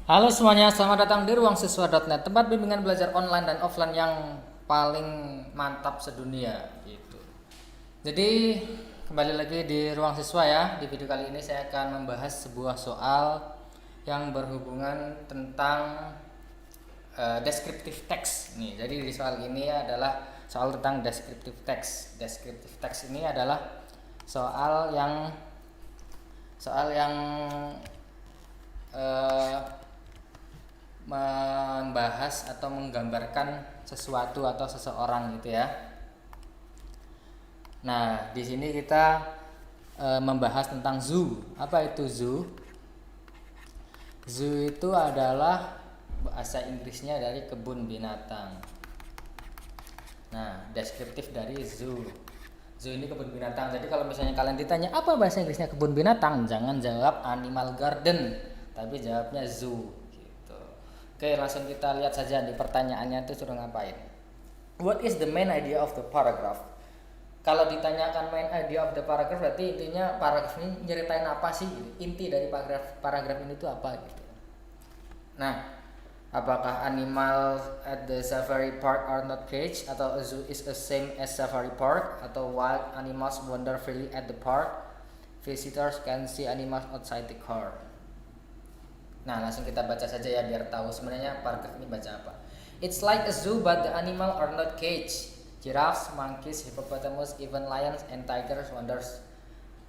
Halo semuanya, selamat datang di ruangsiswa.net, tempat bimbingan belajar online dan offline yang paling mantap sedunia gitu. Jadi kembali lagi di ruang siswa ya. Di video kali ini saya akan membahas sebuah soal yang berhubungan tentang descriptive text nih. Jadi di soal ini adalah soal tentang descriptive text. Descriptive text ini adalah soal yang eh, membahas atau menggambarkan sesuatu atau seseorang gitu ya. Nah, di sini kita membahas tentang zoo. Apa itu zoo? Zoo itu adalah bahasa Inggrisnya dari kebun binatang. Nah, deskriptif dari zoo. Zoo ini kebun binatang. Jadi kalau misalnya kalian ditanya apa bahasa Inggrisnya kebun binatang, jangan jawab animal garden, tapi jawabnya zoo. Oke, langsung kita lihat saja di pertanyaannya itu suruh ngapain. What is the main idea of the paragraph? Kalau ditanyakan main idea of the paragraph berarti intinya paragraf ini nyeritain apa sih? Inti dari paragraf ini itu apa gitu. Nah, apakah animal at the safari park are not caged, atau a zoo is the same as safari park, atau wild animals wander freely at the park, visitors can see animals outside the car. Nah, langsung kita baca saja ya biar tahu sebenarnya paragraf ini baca apa. It's like a zoo but the animal are not caged. Giraffes, monkeys, hippopotamus, even lions and tigers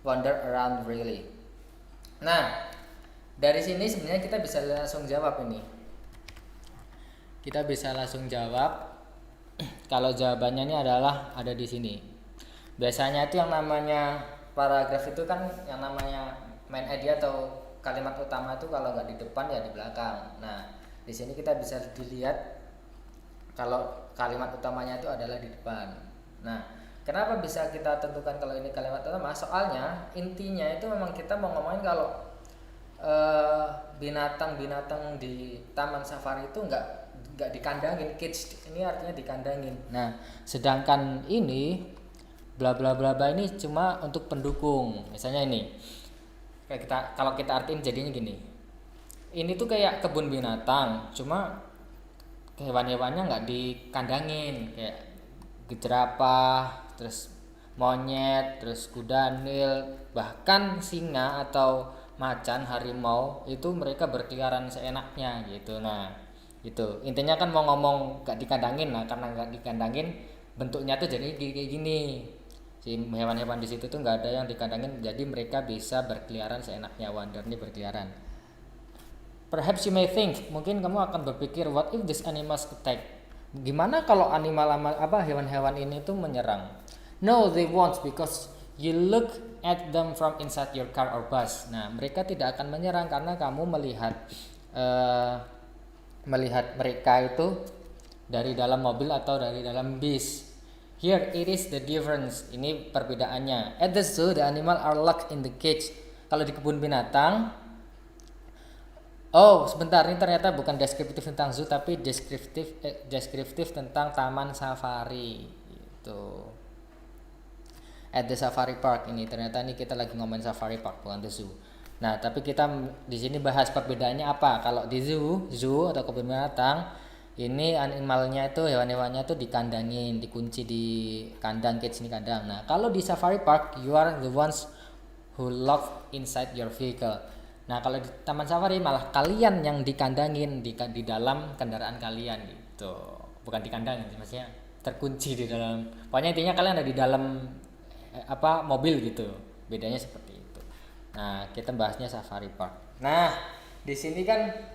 wander around freely. Nah, dari sini sebenarnya kita bisa langsung jawab ini. Kita bisa langsung jawab kalau jawabannya ini adalah ada di sini. Biasanya itu yang namanya paragraf itu kan yang namanya main idea atau kalimat utama itu kalau nggak di depan ya di belakang. Nah, di sini kita bisa dilihat kalau kalimat utamanya itu adalah di depan. Nah, kenapa bisa kita tentukan kalau ini kalimat utama? Soalnya intinya itu memang kita mau ngomongin kalau binatang-binatang di taman safari itu nggak dikandangin, cage ini artinya dikandangin. Nah, sedangkan ini bla bla bla bla ini cuma untuk pendukung. Misalnya ini. Kayak kalau kita artiin jadinya gini. Ini tuh kayak kebun binatang, cuma hewan-hewannya nggak dikandangin, kayak jerapah, terus monyet, terus kuda nil, bahkan singa atau macan, harimau itu mereka berkeliaran seenaknya gitu. Nah, itu intinya kan mau ngomong nggak dikandangin. Nah, karena nggak dikandangin bentuknya tuh jadi kayak gini. Si hewan-hewan di situ tuh nggak ada yang dikandangin, jadi mereka bisa berkeliaran seenaknya, wander nih berkeliaran. Perhaps you may think, mungkin kamu akan berpikir, what if this animals attack? Gimana kalau hewan-hewan ini tuh menyerang? No, they won't, because you look at them from inside your car or bus. Nah, mereka tidak akan menyerang karena kamu melihat mereka itu dari dalam mobil atau dari dalam bis. Here it is the difference. Ini perbedaannya. At the zoo the animal are locked in the cage. Kalau di kebun binatang, oh sebentar, ini ternyata bukan deskriptif tentang zoo tapi deskriptif tentang taman safari. Itu. At the safari park ini ternyata ini kita lagi ngomongin safari park bukan the zoo. Nah, tapi kita di sini bahas perbedaannya apa. Kalau di zoo atau kebun binatang ini animalnya itu hewan-hewannya tuh dikandangin, dikunci di kandang, cage ini kandang. Nah, kalau di safari park you are the ones who lock inside your vehicle. Nah, kalau di taman safari malah kalian yang dikandangin di dalam kendaraan kalian gitu. Bukan dikandangin, maksudnya terkunci di dalam. Pokoknya intinya kalian ada di dalam mobil gitu. Bedanya seperti itu. Nah, kita bahasnya safari park. Nah, di sini kan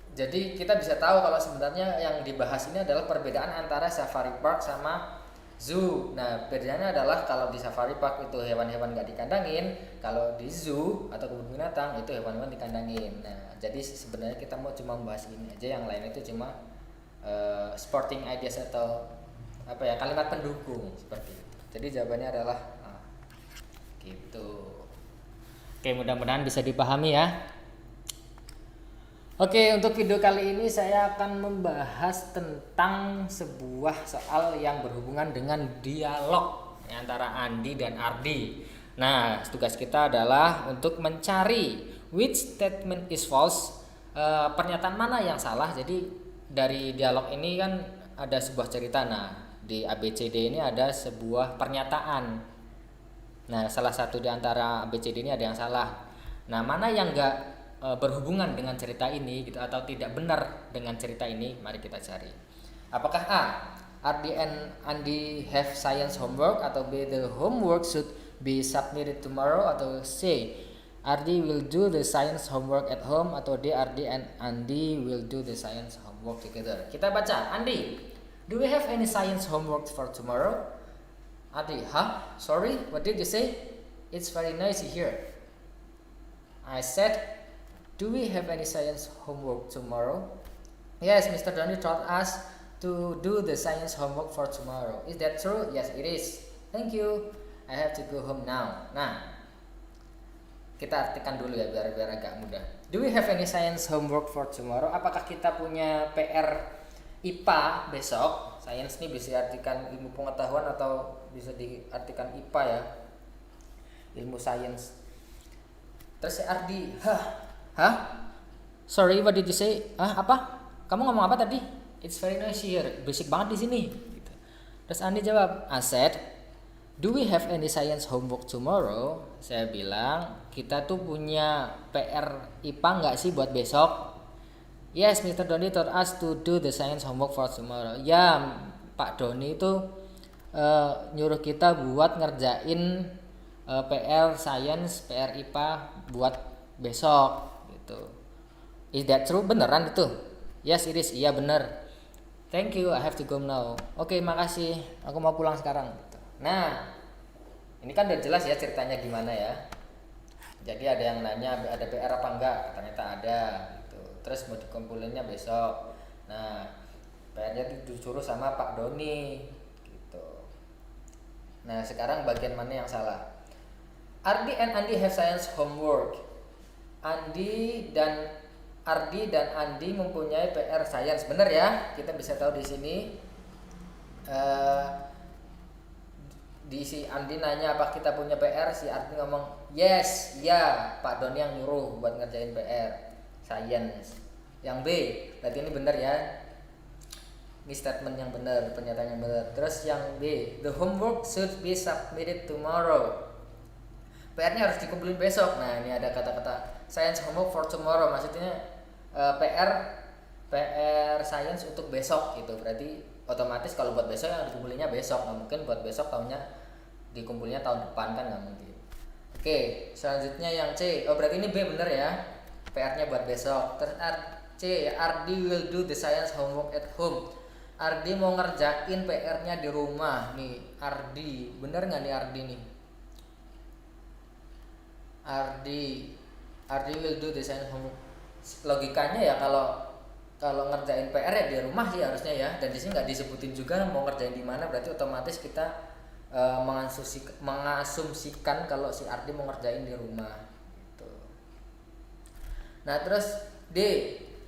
jadi kita bisa tahu kalau sebenarnya yang dibahas ini adalah perbedaan antara safari park sama zoo. Nah, bedanya adalah kalau di safari park itu hewan-hewan nggak dikandangin, kalau di zoo atau kebun binatang itu hewan-hewan dikandangin. Nah, jadi sebenarnya kita mau cuma membahas ini aja, yang lain itu cuma sporting ideas atau kalimat pendukung seperti itu. Jadi jawabannya adalah gitu. Oke, mudah-mudahan bisa dipahami ya. Oke, untuk video kali ini saya akan membahas tentang sebuah soal yang berhubungan dengan dialog antara Andi dan Ardi. Nah, tugas kita adalah untuk mencari which statement is false pernyataan mana yang salah. Jadi dari dialog ini kan ada sebuah cerita. Nah, di ABCD ini ada sebuah pernyataan. Nah, salah satu di antara ABCD ini ada yang salah. Nah, mana yang enggak berhubungan dengan cerita ini gitu atau tidak benar dengan cerita ini, mari kita cari. Apakah A, Ardi and Andi have science homework, atau B, the homework should be submitted tomorrow, atau C, Ardi will do the science homework at home, atau D, Ardi and Andi will do the science homework together. Kita baca. Andi, do we have any science homework for tomorrow? Adi, sorry, what did you say? It's very noisy here. I said, do we have any science homework tomorrow? Yes, Mr. Doni told us to do the science homework for tomorrow. Is that true? Yes, it is. Thank you. I have to go home now. Nah, kita artikan dulu ya biar agak mudah. Do we have any science homework for tomorrow? Apakah kita punya PR IPA besok? Science ini bisa diartikan ilmu pengetahuan atau bisa diartikan IPA ya, ilmu sains. Terus si Ardi, sorry, what did you say? Apa? Kamu ngomong apa tadi? It's very noisy here, berisik banget di sini. Gitu. Terus Andi jawab, I said, do we have any science homework tomorrow? Saya bilang, kita tuh punya PR IPA nggak sih buat besok? Yes, Mr. Doni told us to do the science homework for tomorrow. Ya, Pak Doni itu nyuruh kita buat ngerjain PR science, PR IPA buat besok gitu. Is that true? Beneran itu? Yes, it is. Iya bener. Thank you, I have to go now. Oke, makasih. Aku mau pulang sekarang gitu. Nah, ini kan udah jelas ya ceritanya gimana ya. Jadi ada yang nanya ada PR apa enggak? Ternyata ada gitu. Terus mau dikumpulinnya besok. Nah, PR-nya disuruh sama Pak Doni gitu. Nah, sekarang bagian mana yang salah? Ardi and Andi have science homework. Ardi dan Andi mempunyai PR science. Benar ya? Kita bisa tahu di sini. Di si Andi nanya apa kita punya PR, si Ardi ngomong yes, ya Pak Doni yang nyuruh buat ngerjain PR science. Yang B, berarti ini benar ya. Ini statement yang benar, pernyataan yang benar. Terus yang B, the homework should be submitted tomorrow. PR-nya harus dikumpulin besok. Nah, ini ada kata-kata science homework for tomorrow, maksudnya PR science untuk besok gitu. Berarti otomatis kalau buat besok yang dikumpulinnya besok, nggak mungkin buat besok tahunnya dikumpulnya tahun depan, kan nggak mungkin. Oke, selanjutnya yang C. Oh, berarti ini B bener ya, PR-nya buat besok. Terus C, Ardi will do the science homework at home. Ardi mau ngerjain PR-nya di rumah. Nih Ardi, bener nggak nih Ardi nih? Ardi will do the science homework. Logikanya ya kalau ngerjain PR ya di rumah sih harusnya ya. Dan di sini nggak disebutin juga mau ngerjain di mana, berarti otomatis kita mengasumsikan kalau si Ardi mau ngerjain di rumah. Gitu. Nah terus D,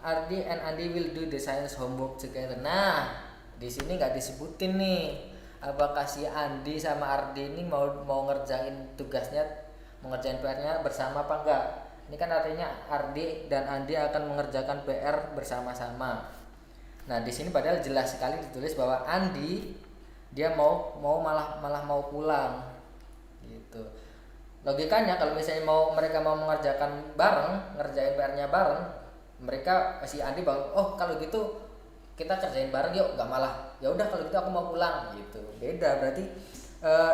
Ardi and Andi will do the science homework together. Nah di sini nggak disebutin nih apakah si Andi sama Ardi ini mau ngerjain tugasnya, mau ngerjain PR-nya bersama apa enggak. Ini kan artinya Ardi dan Andi akan mengerjakan PR bersama-sama. Nah di sini padahal jelas sekali ditulis bahwa Andi dia malah mau pulang gitu. Logikanya kalau misalnya mereka mau mengerjakan bareng, ngerjain PR-nya bareng, mereka si Andi bilang, oh kalau gitu kita kerjain bareng yuk, nggak malah ya udah kalau gitu aku mau pulang gitu. Beda berarti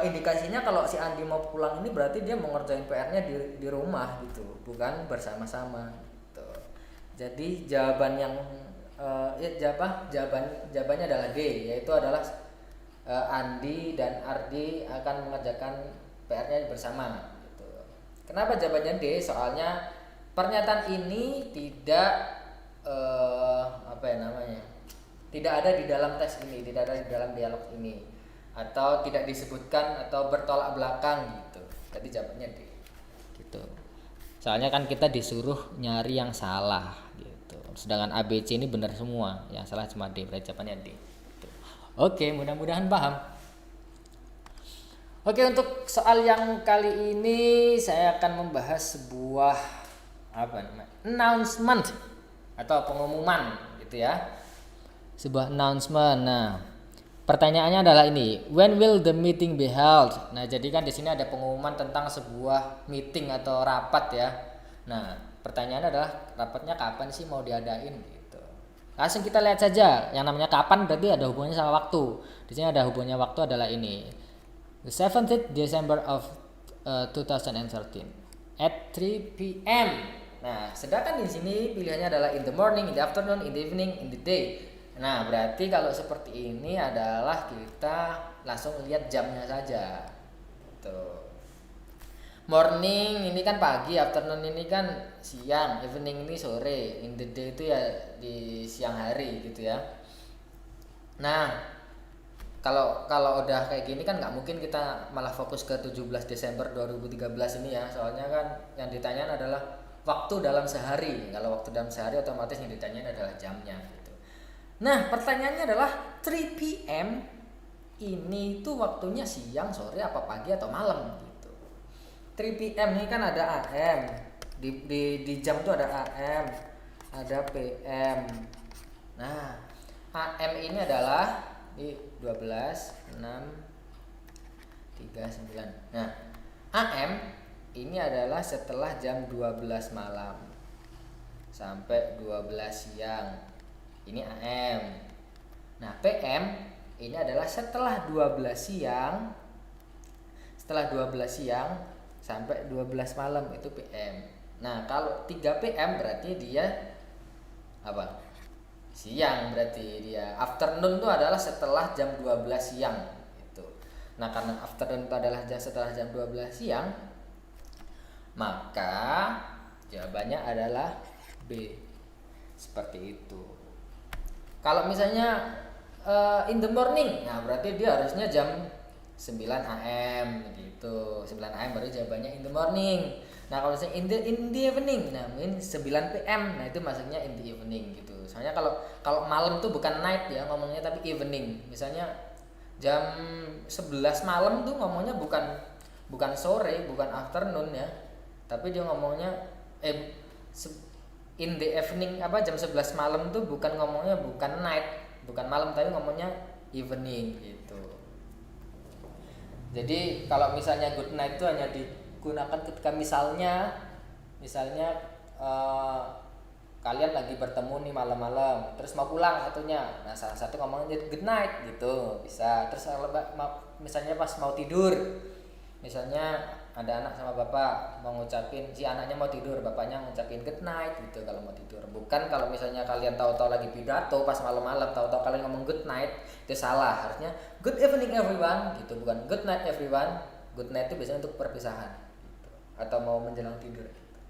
indikasinya kalau si Andi mau pulang ini berarti dia mau ngerjain PR-nya di rumah gitu, bukan bersama-sama gitu. Jadi jawaban yang jawabannya adalah D, yaitu adalah Andi dan Ardi akan mengerjakan PR-nya bersama gitu. Kenapa jawabannya D? Soalnya pernyataan ini tidak tidak ada di dalam teks ini, tidak ada di dalam dialog ini, atau tidak disebutkan atau bertolak belakang gitu. Tadi jawabannya D gitu. Soalnya kan kita disuruh nyari yang salah gitu. Sedangkan ABC ini benar semua, yang salah cuma D, berarti jawabannya D gitu. Oke, mudah-mudahan paham. Oke, untuk soal yang kali ini saya akan membahas sebuah announcement. atau pengumuman gitu ya. Sebuah announcement. Nah, pertanyaannya adalah ini, when will the meeting be held? Nah, jadi kan di sini ada pengumuman tentang sebuah meeting atau rapat ya. Nah, pertanyaannya adalah rapatnya kapan sih mau diadain gitu. Langsung kita lihat saja. Yang namanya kapan berarti ada hubungannya sama waktu. Di sini ada hubungannya waktu adalah ini. The 17th December of 2013 at 3 p.m. Nah, sedangkan di sini pilihannya adalah in the morning, in the afternoon, in the evening, in the day. Nah, berarti kalau seperti ini adalah kita langsung lihat jamnya saja. Tuh. Morning ini kan pagi, afternoon ini kan siang, evening ini sore, in the day itu ya di siang hari gitu ya. Nah, kalau udah kayak gini kan nggak mungkin kita malah fokus ke 17 Desember 2013 ini ya. Soalnya kan yang ditanyain adalah waktu dalam sehari. Kalau waktu dalam sehari otomatis yang ditanyain adalah jamnya. Nah, pertanyaannya adalah 3 p.m. ini tuh waktunya siang, sore, apa pagi atau malam gitu. 3 p.m. ini kan ada AM. Di jam tuh ada AM, ada PM. Nah, AM ini adalah di 12, 6, 3, 9. Nah, AM ini adalah setelah jam 12 malam sampai 12 siang. Ini AM. Nah, PM ini adalah setelah 12 siang. Setelah 12 siang sampai 12 malam itu PM. Nah, kalau 3 PM berarti dia apa? Siang berarti dia. Afternoon itu adalah setelah jam 12 siang itu. Nah, karena afternoon itu adalah setelah jam 12 siang, maka jawabannya adalah B. Seperti itu. Kalau misalnya in the morning, nah berarti dia harusnya jam 9 AM gitu. 9 AM baru jawabannya in the morning. Nah, kalau misalnya in the evening, nah mungkin 9 PM. Nah, itu maksudnya in the evening gitu. Soalnya kalau malam tuh bukan night ya ngomongnya, tapi evening. Misalnya jam 11 malam tuh ngomongnya bukan sore, bukan afternoon ya. Tapi dia ngomongnya in the evening, jam 11 malam tuh bukan ngomongnya bukan night, bukan malam, tapi ngomongnya evening gitu. Jadi kalau misalnya good night itu hanya digunakan ketika misalnya kalian lagi bertemu nih malam-malam, terus mau pulang satunya, nah salah satu ngomongnya good night gitu bisa. Terus kalau misalnya pas mau tidur, misalnya ada anak sama bapak mau ngucapin, si anaknya mau tidur, bapaknya ngucapin good night gitu kalau mau tidur. Bukan kalau misalnya kalian tahu-tahu lagi pidato pas malam-malam, tahu-tahu kalian ngomong good night, itu salah. Harusnya good evening everyone gitu, bukan good night everyone. Good night itu biasanya untuk perpisahan gitu, atau mau menjelang tidur gitu.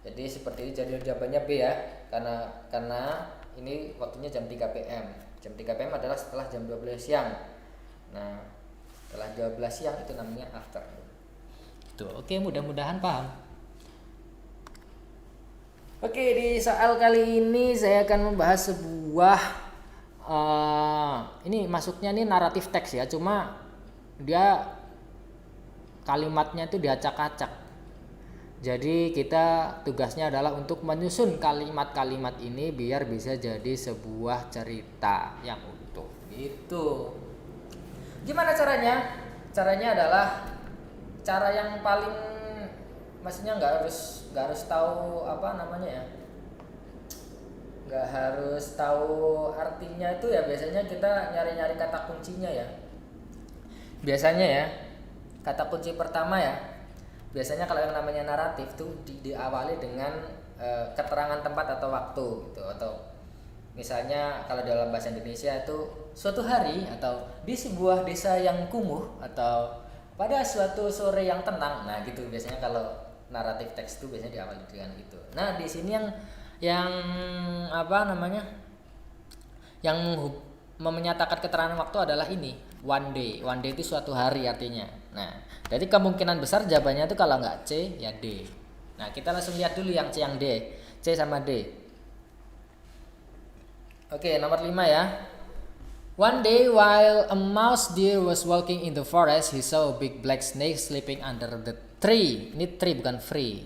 Jadi seperti ini, jadi jawabannya B ya, karena ini waktunya jam 3 PM. Jam 3 PM adalah setelah jam 12 siang. Nah, setelah 12 siang itu namanya afternoon. Oke, mudah-mudahan paham. Oke, di soal kali ini saya akan membahas sebuah ini masuknya nih naratif teks ya, cuma dia kalimatnya itu diacak-acak. Jadi kita tugasnya adalah untuk menyusun kalimat-kalimat ini biar bisa jadi sebuah cerita yang utuh. Gitu. Gimana caranya? Caranya adalah cara yang paling, maksudnya nggak harus tahu nggak harus tahu artinya itu ya. Biasanya kita nyari-nyari kata kuncinya ya. Biasanya ya kata kunci pertama ya. Biasanya kalau yang namanya naratif tuh diawali dengan keterangan tempat atau waktu gitu. Atau misalnya kalau dalam bahasa Indonesia itu suatu hari, atau di sebuah desa yang kumuh, atau pada suatu sore yang tenang. Nah gitu biasanya kalau naratif teks itu biasanya diawali dengan gitu. Nah di sini yang menyatakan keterangan waktu adalah ini, one day. One day itu suatu hari artinya. Nah jadi kemungkinan besar jawabannya itu kalau nggak C ya D. Nah kita langsung lihat dulu yang C, yang D. C sama D. Oke, nomor 5 ya. One day while a mouse deer was walking in the forest, he saw a big black snake sleeping under the tree. Ini tree bukan free.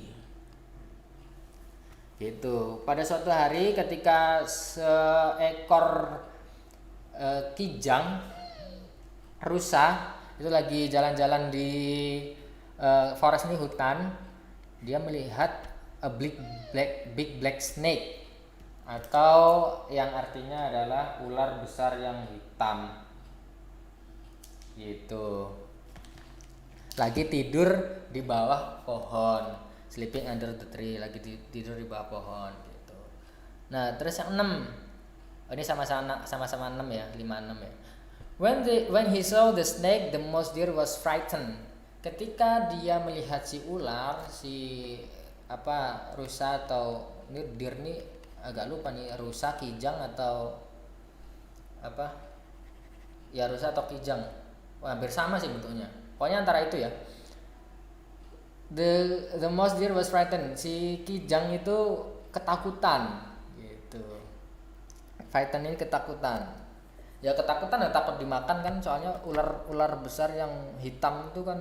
Gitu. Pada suatu hari ketika seekor kijang rusa itu lagi jalan-jalan di forest ini, hutan, dia melihat a big black snake, atau yang artinya adalah ular besar yang hitam. Gitu. Lagi tidur di bawah pohon, sleeping under the tree, lagi tidur di bawah pohon gitu. Nah, terus yang 6. Ini sama-sama 6 ya, 5 6 ya. When he saw the snake, the mouse deer was frightened. Ketika dia melihat si ular, si rusa atau ini deer nih agak lupa nih, rusa, kijang atau ya rusa atau kijang. Wah, hampir sama sih bentuknya. Pokoknya antara itu ya. The mouse deer was frightened. Si kijang itu ketakutan gitu. Frightened ini ketakutan. Ya ketakutan ya takut dimakan kan, soalnya ular besar yang hitam itu kan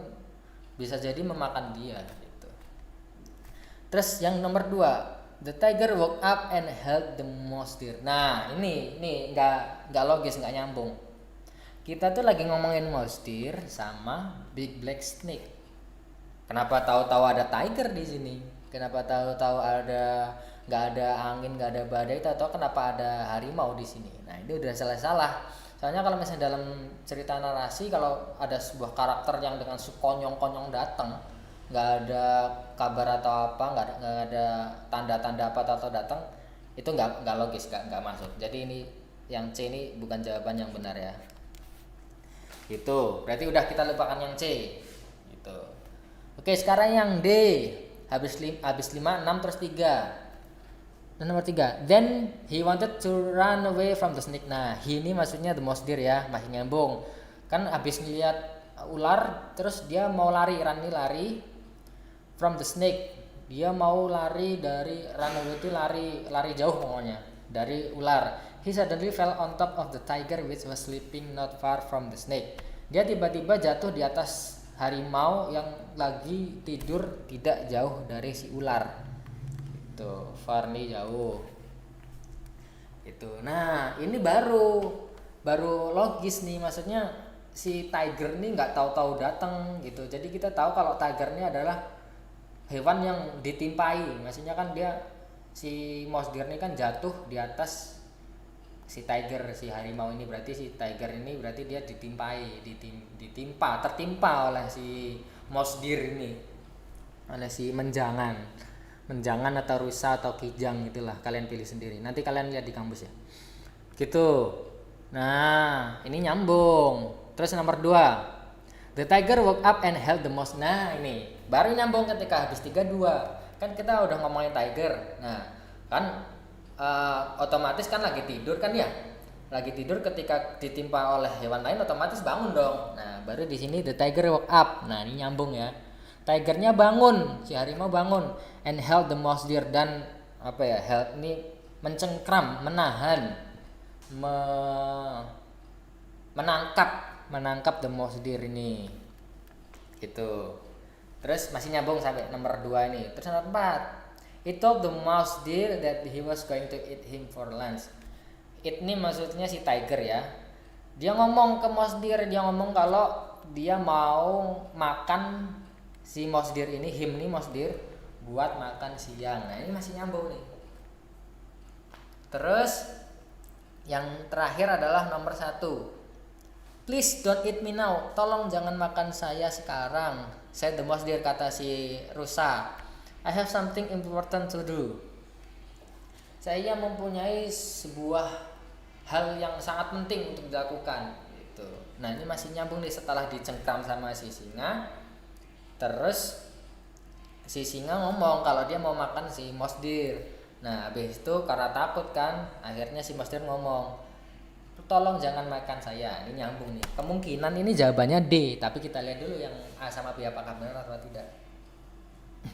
bisa jadi memakan dia gitu. Terus yang nomor 2, the tiger woke up and held the mouse deer. Nah, ini nggak logis, nggak nyambung. Kita tuh lagi ngomongin mouse deer sama big black snake. Kenapa tahu-tahu ada tiger di sini? Kenapa tahu-tahu nggak ada angin, nggak ada badai, atau kenapa ada harimau di sini? Nah, ini udah salah. Soalnya kalau misalnya dalam cerita narasi, kalau ada sebuah karakter yang dengan sekonyong-konyong datang, nggak ada kabar atau apa, nggak ada tanda-tanda apa atau datang, itu nggak logis, nggak masuk. Jadi ini yang C ini bukan jawaban yang benar ya. Gitu. Berarti udah kita lupakan yang C. Gitu. Oke, sekarang yang D. Habis 5, 6 terus 3. Dan nomor 3. Then he wanted to run away from the snake. Nah, he ini maksudnya the mouse deer ya, masih nyambung. Kan habis ngeliat ular terus dia mau lari from the snake. Dia mau lari dari, run away itu lari jauh pokoknya dari ular. He suddenly fell on top of the tiger which was sleeping not far from the snake. Dia tiba-tiba jatuh di atas harimau yang lagi tidur tidak jauh dari si ular. Itu far nih, jauh. Itu. Nah, ini baru logis nih, maksudnya si tiger nih nggak tahu-tahu datang gitu. Jadi kita tahu kalau tiger ini adalah hewan yang ditimpai. Maksudnya kan dia, si mouse deer ini kan jatuh di atas si tiger, si harimau ini, berarti si tiger ini berarti dia tertimpa oleh si mouse deer ini, oleh si menjangan atau rusa atau kijang, itulah kalian pilih sendiri, nanti kalian lihat di kampus ya gitu. Nah, ini nyambung. Terus nomor 2, the tiger woke up and held the mouse. Nah, ini baru nyambung ketika habis 3-2. Kan kita udah ngomongin tiger. Nah, kan otomatis kan lagi tidur kan ya, ketika ditimpa oleh hewan lain otomatis bangun dong. Nah, baru di sini the tiger woke up. Nah, ini nyambung ya, tigernya bangun, si harimau bangun, and held the mouse deer, dan held ini mencengkram, menahan, menangkap the mouse deer ini gitu. Terus masih nyambung sampai nomor 2 ini. Terus nomor 4, it told the mouse deer that he was going to eat him for lunch. It ini maksudnya si tiger ya. Dia ngomong ke mouse deer, dia ngomong kalau dia mau makan si mouse deer ini, him nih mouse deer, buat makan siang. Nah, ini masih nyambung nih. Terus yang terakhir adalah nomor 1. Please don't eat me now. Tolong jangan makan saya sekarang, said the mouse deer, kata si rusa. I have something important to do. Saya mempunyai sebuah hal yang sangat penting untuk dilakukan gitu. Nah, ini masih nyambung nih setelah dicengkram sama si singa. Terus si singa ngomong kalau dia mau makan si mouse deer. Nah, habis itu karena takut kan, akhirnya si mouse deer ngomong, tolong jangan makan saya. Ini nyambung nih. Kemungkinan ini jawabannya D, tapi kita lihat dulu yang A sama B apakah benar atau tidak.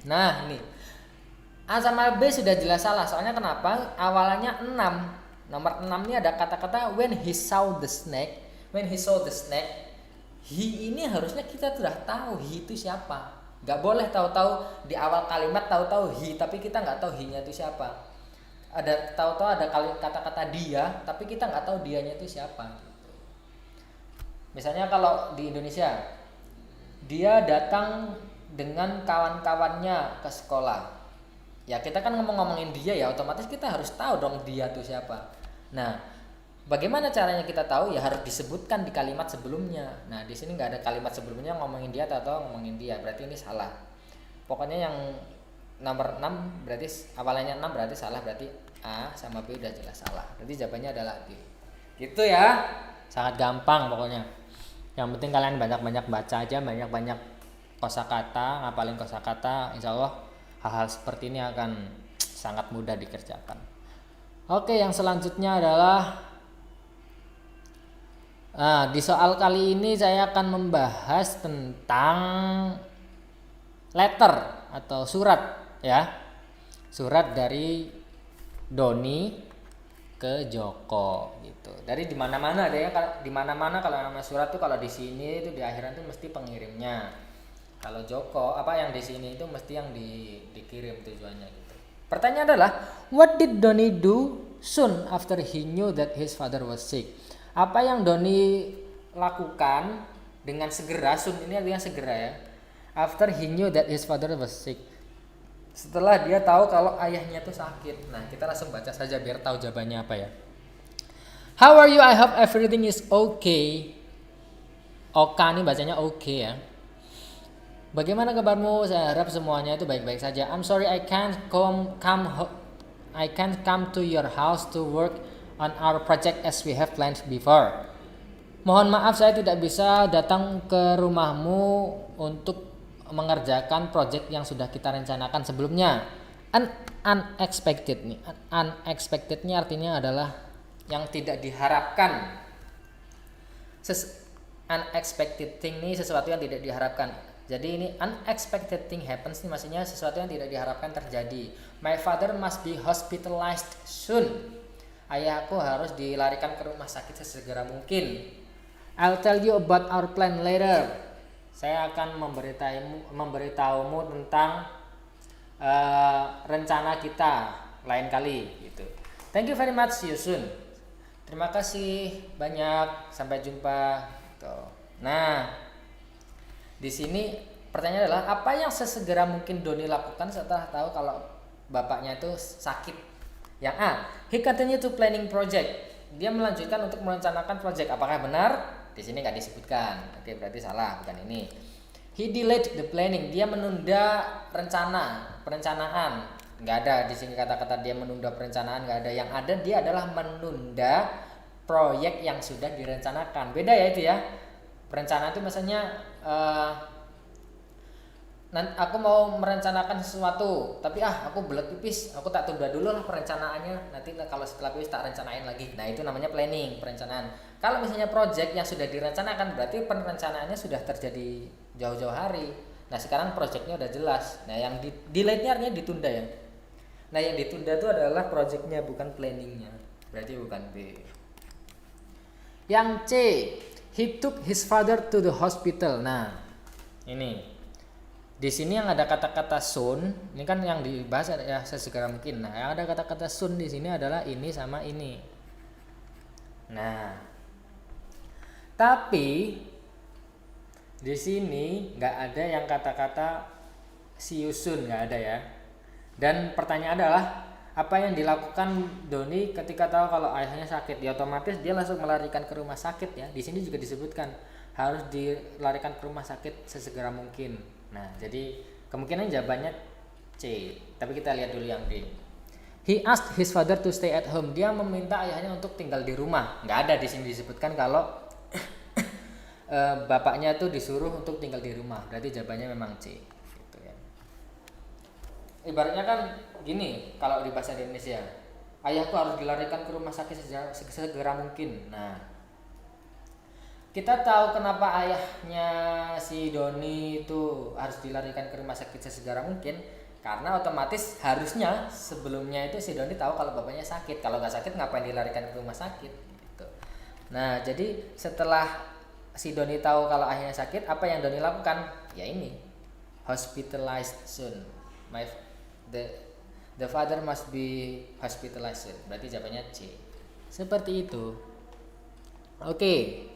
Nah, ini A sama B sudah jelas salah. Soalnya kenapa? Awalnya 6. Nomor 6 ini ada kata-kata when he saw the snake. When he saw the snake, he ini harusnya kita sudah tahu he itu siapa. Nggak boleh tahu-tahu di awal kalimat tahu-tahu he, tapi kita nggak tahu he-nya itu siapa. Ada tahu-tahu ada kata-kata dia, tapi kita nggak tahu dianya itu siapa. Misalnya kalau di Indonesia, dia datang dengan kawan-kawannya ke sekolah. Ya kita kan ngomongin dia ya, otomatis kita harus tahu dong dia itu siapa. Nah, bagaimana caranya kita tahu? Ya harus disebutkan di kalimat sebelumnya. Nah, di sini nggak ada kalimat sebelumnya ngomongin dia atau ngomongin dia, berarti ini salah. Pokoknya yang nomor 6 berarti awalnya 6 berarti salah, berarti A sama B udah jelas salah. Berarti jawabannya adalah D. Gitu ya. Sangat gampang pokoknya. Yang penting kalian banyak-banyak baca aja, banyak-banyak kosakata, ngapalin kosakata, insya Allah hal-hal seperti ini akan sangat mudah dikerjakan. Oke, yang selanjutnya adalah di soal kali ini saya akan membahas tentang letter atau surat ya. Surat dari Doni ke Joko gitu. Dari di mana-mana ada ya, di mana-mana kalau namanya surat tuh kalau di sini itu di akhiran tuh mesti pengirimnya. Kalau Joko apa yang di sini itu mesti yang dikirim tujuannya gitu. Pertanyaan adalah what did Doni do soon after he knew that his father was sick? Apa yang Doni lakukan dengan segera, soon ini artinya segera ya. After he knew that his father was sick. Setelah dia tahu kalau ayahnya tuh sakit. Nah, kita langsung baca saja biar tahu jawabannya apa ya. How are you? I hope everything is okay. Oka nih bacanya okay ya. Bagaimana kabarmu? Saya harap semuanya itu baik-baik saja. I'm sorry I can't come to your house to work on our project as we have planned before. Mohon maaf saya tidak bisa datang ke rumahmu untuk mengerjakan project yang sudah kita rencanakan sebelumnya. Unexpected nih. Unexpected-nya artinya adalah yang tidak diharapkan. Unexpected thing nih sesuatu yang tidak diharapkan. Jadi ini unexpected thing happens nih maksudnya sesuatu yang tidak diharapkan terjadi. My father must be hospitalized soon. Ayahku harus dilarikan ke rumah sakit sesegera mungkin. I'll tell you about our plan later. Saya akan memberitahumu tentang rencana kita lain kali gitu. Thank you very much, see you soon. Terima kasih banyak, sampai jumpa. Tuh. Nah, di sini pertanyaan adalah apa yang sesegera mungkin Doni lakukan setelah tahu kalau bapaknya itu sakit? Yang A, he continued to planning project. Dia melanjutkan untuk merencanakan project. Apakah benar? Di sini nggak disebutkan. Oke, berarti salah, bukan ini. He delayed the planning. Dia menunda perencanaan. Nggak ada di sini kata-kata dia menunda perencanaan, nggak ada. Yang ada dia adalah menunda proyek yang sudah direncanakan. Beda ya itu ya. Perencanaan itu maksudnya aku mau merencanakan sesuatu, tapi aku belet pipis, aku tak tunda dulu lah perencanaannya. Nanti kalau setelah pipis tak rencanain lagi. Nah itu namanya planning, perencanaan. Kalau misalnya project yang sudah direncanakan, berarti perencanaannya sudah terjadi jauh-jauh hari. Nah sekarang projectnya udah jelas. Nah yang delayed-nya artinya ditunda ya. Nah yang ditunda itu adalah projectnya, bukan planningnya. Berarti bukan B. Yang C, he took his father to the hospital. Nah, ini di sini yang ada kata-kata soon, ini kan yang dibahas ya sesegera mungkin. Nah, yang ada kata-kata soon di sini adalah ini sama ini. Nah, tapi di sini nggak ada yang kata-kata see you soon, nggak ada ya. Dan pertanyaan adalah apa yang dilakukan Doni ketika tahu kalau ayahnya sakit? Ya otomatis dia langsung melarikan ke rumah sakit ya. Di sini juga disebutkan harus dilarikan ke rumah sakit sesegera mungkin. Nah, jadi kemungkinan jawabannya C. Tapi kita lihat dulu yang D. He asked his father to stay at home. Dia meminta ayahnya untuk tinggal di rumah. Nggak ada di sini disebutkan kalau bapaknya tuh disuruh untuk tinggal di rumah. Berarti jawabannya memang C. Gitu ya. Ibaratnya kan gini kalau di bahasa Indonesia, ayahku harus dilarikan ke rumah sakit segera mungkin. Nah, kita tahu kenapa ayahnya si Doni itu harus dilarikan ke rumah sakit sesegera mungkin, karena otomatis harusnya sebelumnya itu si Doni tahu kalau bapaknya sakit. Kalau nggak sakit ngapain dilarikan ke rumah sakit gitu. Nah, jadi setelah si Doni tahu kalau ayahnya sakit, apa yang Doni lakukan? Ya ini, hospitalized soon. My the the father must be hospitalized soon. Berarti jawabannya C. Seperti itu. Oke.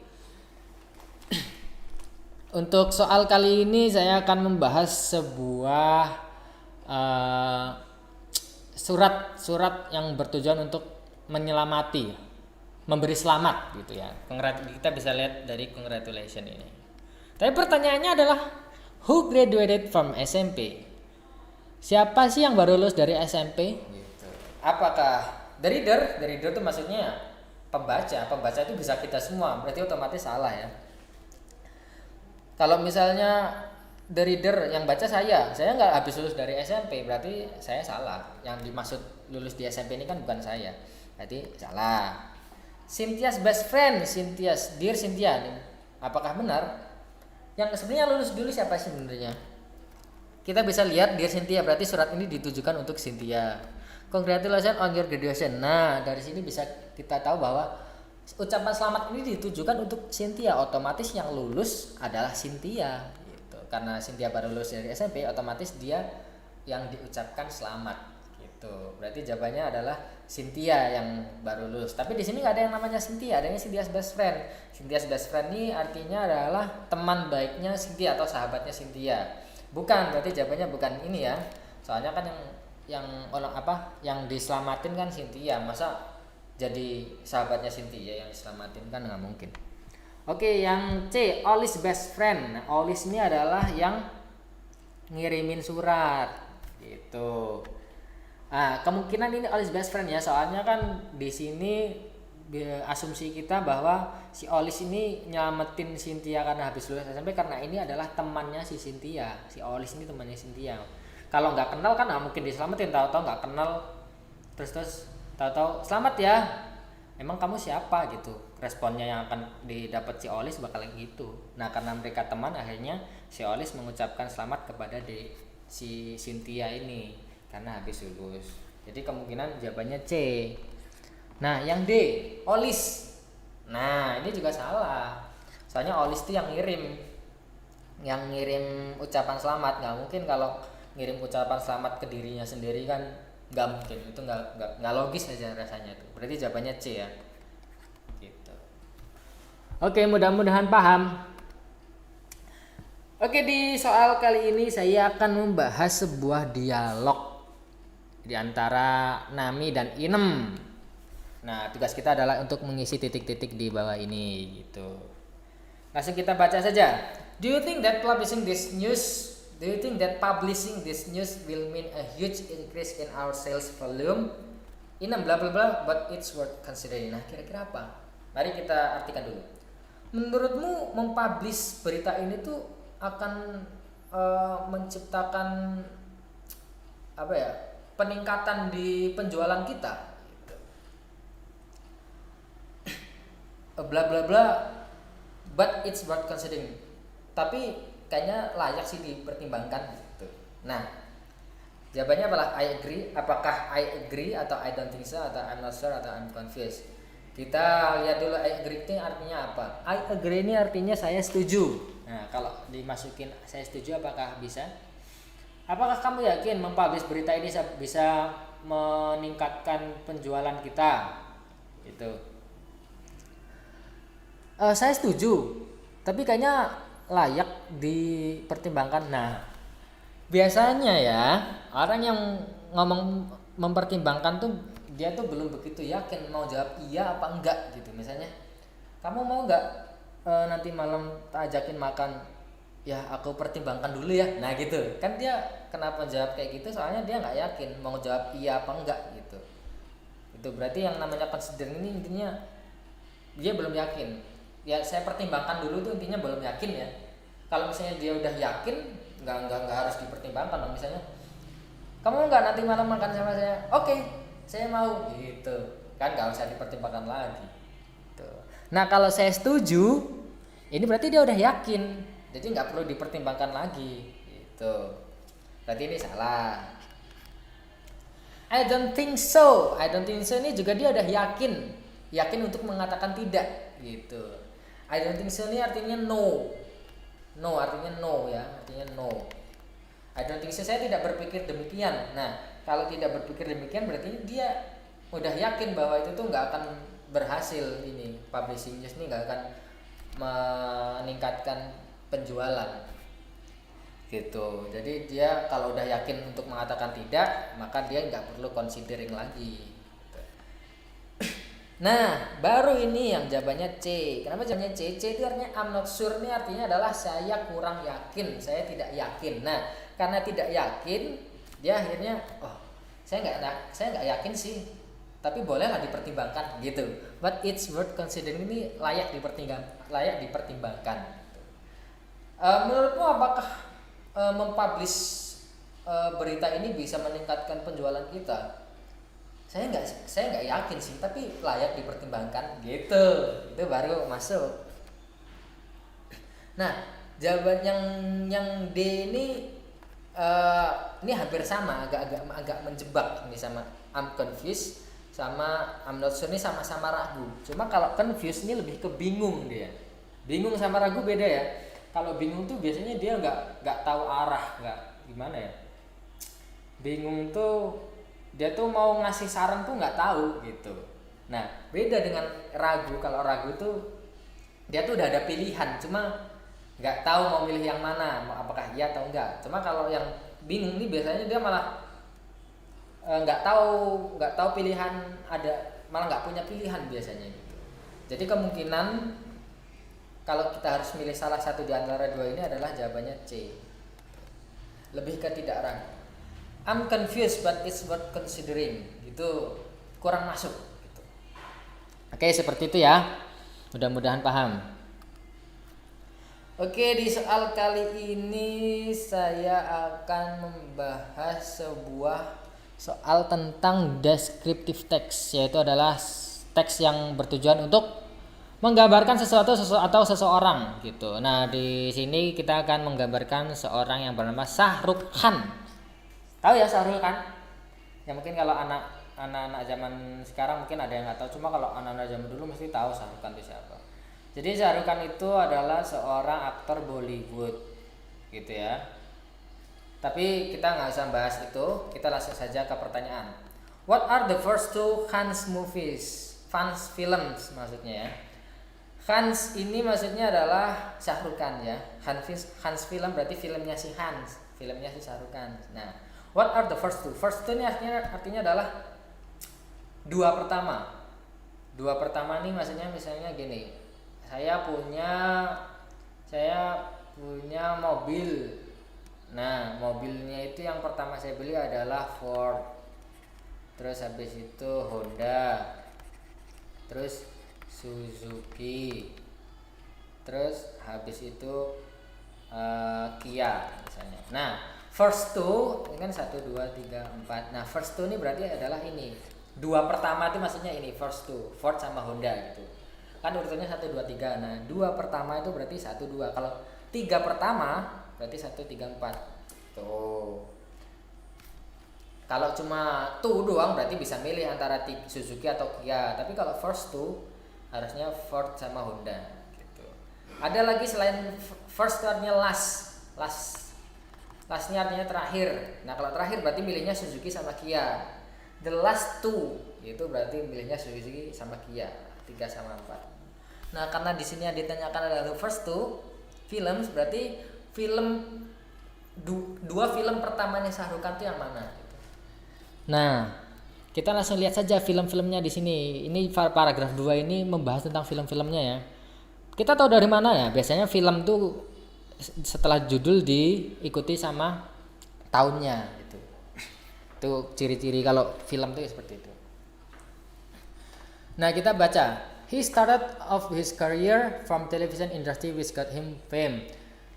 Untuk soal kali ini saya akan membahas sebuah surat yang bertujuan untuk menyelamati, memberi selamat gitu ya. Kita bisa lihat dari congratulation ini. Tapi pertanyaannya adalah who graduated from SMP? Siapa sih yang baru lulus dari SMP? Gitu. Apakah the reader? The reader itu maksudnya pembaca. Pembaca itu bisa kita semua. Berarti otomatis salah ya. Kalau misalnya the reader yang baca saya nggak habis lulus dari SMP, berarti saya salah. Yang dimaksud lulus di SMP ini kan bukan saya, berarti salah. Cynthia's best friend, dear Cynthia, apakah benar? Yang sebenarnya lulus dulu siapa sih sebenarnya? Kita bisa lihat dear Cynthia, berarti surat ini ditujukan untuk Cynthia. Congratulations on your graduation. Nah, dari sini bisa kita tahu bahwa ucapan selamat ini ditujukan untuk Cynthia, otomatis yang lulus adalah Cynthia gitu. Karena Cynthia baru lulus dari SMP, otomatis dia yang diucapkan selamat gitu. Berarti jawabannya adalah Cynthia yang baru lulus. Tapi di sini nggak ada yang namanya Cynthia, adanya Cynthia's best friend. Cynthia's best friend ini artinya adalah teman baiknya Cynthia atau sahabatnya Cynthia. Bukan, berarti jawabannya bukan ini ya. Soalnya kan yang diselamatin kan Cynthia, masa jadi sahabatnya Cynthia yang diselamatin kan nggak mungkin. Oke, yang C, Ollie's best friend. Nah, Ollie's ini adalah yang ngirimin surat gitu. Nah, kemungkinan ini Ollie's best friend ya, soalnya kan di sini asumsi kita bahwa si Ollis ini nyelamatin Cynthia karena habis lulus SMP, karena ini adalah temannya si Cynthia. Si Ollis ini temannya Cynthia. Kalau nggak kenal kan nggak mungkin diselamatin, tahu-tahu nggak kenal terus tahu-tahu selamat ya, emang kamu siapa gitu. Responnya yang akan didapat si Ollis bakal gitu. Nah, karena mereka teman, akhirnya si Ollis mengucapkan selamat kepada si Cynthia ini karena habis lulus. Jadi kemungkinan jawabannya C. Nah, yang D, Ollis. Nah, ini juga salah. Soalnya Ollis itu yang ngirim ucapan selamat. Nggak mungkin kalau ngirim ucapan selamat ke dirinya sendiri kan, nggak mungkin. Itu nggak logis aja rasanya tuh. Berarti jawabannya C ya. Gitu. Oke, mudah-mudahan paham. Oke, di soal kali ini saya akan membahas sebuah dialog di antara Nami dan Inem. Nah, tugas kita adalah untuk mengisi titik-titik di bawah ini gitu. Langsung kita baca saja. Do you think that publishing this news will mean a huge increase in our sales volume? Inem bla bla bla, but it's worth considering. Nah, kira-kira apa? Mari kita artikan dulu. Menurutmu mempublish berita ini tuh akan menciptakan apa ya? Peningkatan di penjualan kita? Bla bla bla, but it's worth considering. Tapi kayaknya layak sih dipertimbangkan gitu. Nah, jawabannya adalah I agree. Apakah I agree atau I don't think so atau I'm not sure atau I'm confused? Kita lihat dulu I agree ini artinya apa. I agree ini artinya saya setuju. Nah, kalau dimasukin saya setuju, apakah bisa? Apakah kamu yakin mempublish berita ini bisa meningkatkan penjualan kita? Gitu. Saya setuju, tapi kayaknya layak dipertimbangkan. Nah, biasanya ya orang yang ngomong mempertimbangkan tuh dia tuh belum begitu yakin mau jawab iya apa enggak gitu. Misalnya, kamu mau nggak nanti malam tak ajakin makan? Ya, aku pertimbangkan dulu ya. Nah gitu kan, dia kenapa jawab kayak gitu? Soalnya dia nggak yakin mau jawab iya apa enggak gitu. Itu berarti yang namanya consider ini intinya dia belum yakin. Ya, saya pertimbangkan dulu tuh intinya belum yakin ya. Kalau misalnya dia udah yakin, nggak harus dipertimbangkan. Misalnya, kamu nggak nanti malam makan sama saya? Oke, saya mau gitu kan, nggak usah dipertimbangkan lagi tuh. Nah, kalau saya setuju, ini berarti dia udah yakin, jadi nggak perlu dipertimbangkan lagi gitu. Berarti ini salah. I don't think so ini juga dia udah yakin untuk mengatakan tidak gitu. I don't think so ini artinya no artinya no ya, artinya no. I don't think so, saya tidak berpikir demikian. Nah, kalau tidak berpikir demikian berarti dia udah yakin bahwa itu tuh nggak akan berhasil, ini publishing news ini nggak akan meningkatkan penjualan gitu. Jadi dia kalau udah yakin untuk mengatakan tidak, maka dia nggak perlu considering lagi. Nah, baru ini yang jawabannya C. Kenapa jawabannya C? C itu artinya I'm not sure, ini artinya adalah saya kurang yakin, saya tidak yakin. Nah, karena tidak yakin, dia akhirnya saya nggak yakin sih, tapi bolehlah dipertimbangkan gitu. But it's worth considering, ini layak dipertimbangkan. Menurutmu apakah mempublish berita ini bisa meningkatkan penjualan kita? Saya nggak yakin sih, tapi layak dipertimbangkan gitu. Itu baru masuk. Nah, jawaban yang D ini hampir sama, agak menjebak ini, sama I'm confused sama I'm not sure, ini sama-sama ragu. Cuma kalau confused ini lebih ke bingung dia. Bingung sama ragu beda ya. Kalau bingung tuh biasanya dia nggak tahu arah, nggak gimana ya. Bingung tuh dia tuh mau ngasih saran tuh nggak tahu gitu. Nah, beda dengan ragu. Kalau ragu tuh dia tuh udah ada pilihan, cuma nggak tahu mau milih yang mana, apakah iya atau enggak. Cuma kalau yang bingung nih biasanya dia malah nggak tahu pilihan, malah nggak punya pilihan biasanya gitu. Jadi kemungkinan kalau kita harus milih salah satu di antara dua ini adalah jawabannya C. Lebih ke tidak ragu. I'm confused but it's worth considering. Itu kurang masuk gitu. Oke, seperti itu ya. Mudah-mudahan paham. Oke, di soal kali ini saya akan membahas sebuah soal tentang descriptive text, yaitu adalah teks yang bertujuan untuk menggambarkan sesuatu atau seseorang gitu. Nah, di sini kita akan menggambarkan seorang yang bernama Shahrukh Khan. Tahu ya Shahrukh Khan? Ya mungkin kalau anak-anak zaman sekarang mungkin ada yang nggak tahu, cuma kalau anak-anak zaman dulu mesti tahu Shahrukh Khan itu siapa. Jadi Shahrukh Khan itu adalah seorang aktor Bollywood gitu ya. Tapi kita nggak usah bahas itu, kita langsung saja ke pertanyaan. What are the first two Khan's movies? Khan's films maksudnya ya. Khan's ini maksudnya adalah Shahrukh Khan ya. Khan's film berarti filmnya si Khan's, filmnya si Shahrukh Khan. Nah, what are the first two? First two ini artinya adalah dua pertama. Dua pertama ini maksudnya misalnya gini. Saya punya mobil. Nah, mobilnya itu yang pertama saya beli adalah Ford. Terus habis itu Honda. Terus Suzuki. Terus habis itu Kia misalnya. Nah, first two ini kan 1 2 3 4. Nah, first two ini berarti adalah ini. Dua pertama itu maksudnya ini first two, Ford sama Honda gitu. Kan urutannya 1 2 3. Nah, dua pertama itu berarti 1 2. Kalau tiga pertama berarti 1 3 4. Tuh. Kalau cuma tuh doang berarti bisa milih antara Suzuki atau Kia. Tapi kalau first two harusnya Ford sama Honda gitu. Ada lagi selain first, artinya last. Lastnya artinya terakhir. Nah, kalau terakhir berarti milihnya Suzuki sama Kia. The last two itu berarti milihnya Suzuki sama Kia. 3 sama 4. Nah, karena di sini ditanyakan adalah the first two films, berarti dua film pertamanya Shahrukh Khan itu yang mana gitu. Nah, kita langsung lihat saja film-filmnya di sini. Ini paragraf 2 ini membahas tentang film-filmnya ya. Kita tahu dari mana ya? Biasanya film tuh setelah judul diikuti sama tahunnya gitu. Itu ciri-ciri kalau film tuh seperti itu. Nah, kita baca. He started off his career from television industry which got him fame.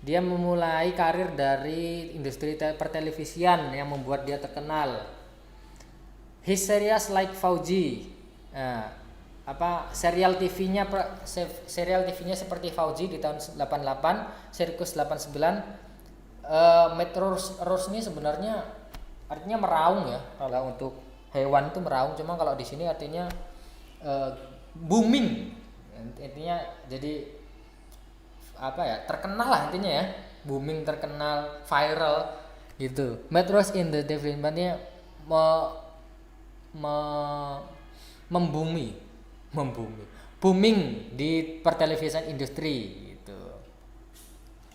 Dia memulai karir dari industri pertelevisian yang membuat dia terkenal. His series like Fauji. Serial TV-nya seperti Fauji di tahun 88, Sirkus 89. Metro Rose ini sebenarnya artinya meraung ya. Kalau untuk hewan itu meraung, cuma kalau di sini artinya booming. Intinya jadi terkenal lah intinya ya. Booming, terkenal, viral. Itu Metros in the Developmentnya me- membumi booming di pertelevisian industri gitu.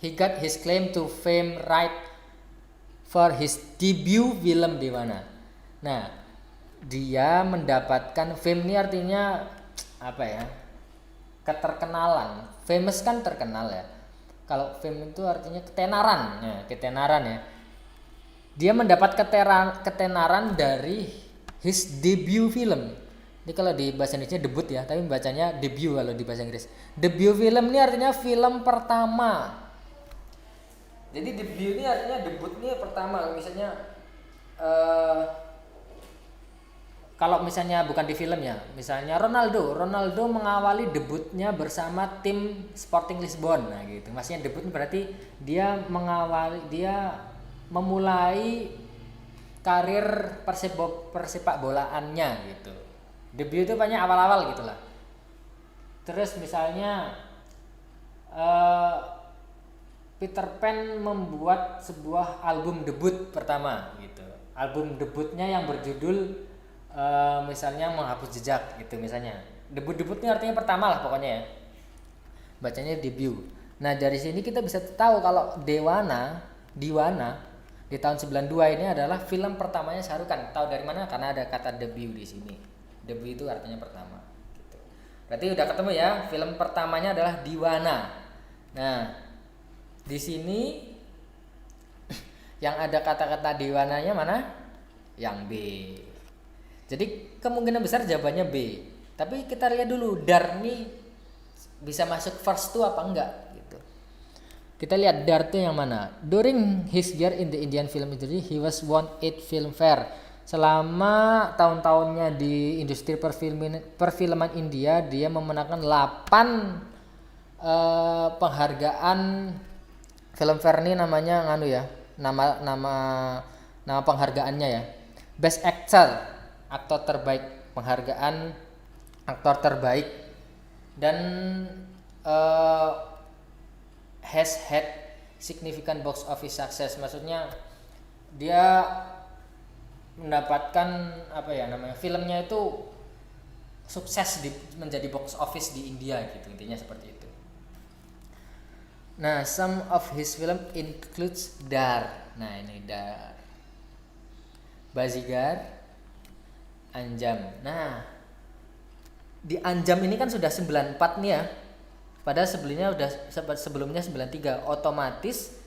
He got his claim to fame right for his debut film Dewana. Nah, dia mendapatkan fame ini artinya apa ya? Keterkenalan. Famous kan terkenal ya. Kalau fame itu artinya ketenaran. Nah, ketenaran ya. Dia mendapat ketenaran dari his debut film. Ini kalau di bahasa Indonesia debut ya, tapi bacanya debut kalau di bahasa Inggris. Debut film ini artinya film pertama. Jadi debut ini artinya debut ini pertama. Misalnya kalau misalnya bukan di film ya, misalnya Ronaldo mengawali debutnya bersama tim Sporting Lisbon. Nah gitu. Maksudnya debut berarti dia memulai karir persepak bolaannya gitu. Debut itu banyak awal-awal gitulah. Terus misalnya Peter Pan membuat sebuah album debut pertama gitu. Album debutnya yang berjudul misalnya Menghapus Jejak gitu misalnya. Debutnya artinya pertama lah pokoknya ya. Bacanya debut. Nah, dari sini kita bisa tahu kalau Diwana di tahun 92 ini adalah film pertamanya Shah Rukh Khan. Tahu dari mana? Karena ada kata debut di sini. Debut itu artinya pertama gitu. Berarti udah ketemu ya, film pertamanya adalah Diwana. Nah, di sini yang ada kata-kata Diwananya mana? Yang B. Jadi kemungkinan besar jawabannya B. Tapi kita lihat dulu Dar nih bisa masuk first tuh apa enggak gitu. Kita lihat Dar tuh yang mana. During his year in the Indian film industry, he was won 8 filmfare. Selama tahun-tahunnya di industri perfilman India, dia memenangkan 8 penghargaan filmfare ini namanya nganu ya. Nama penghargaannya ya. Best Actor, aktor terbaik, penghargaan aktor terbaik, dan has had significant box office success. Maksudnya dia mendapatkan apa ya namanya, filmnya itu sukses menjadi box office di India gitu, intinya seperti itu. Nah, some of his film includes Dar. Nah, ini Dar, Bazigar, Anjam. Nah, di Anjam ini kan sudah 94 nih ya. Padahal sebelumnya 93. Otomatis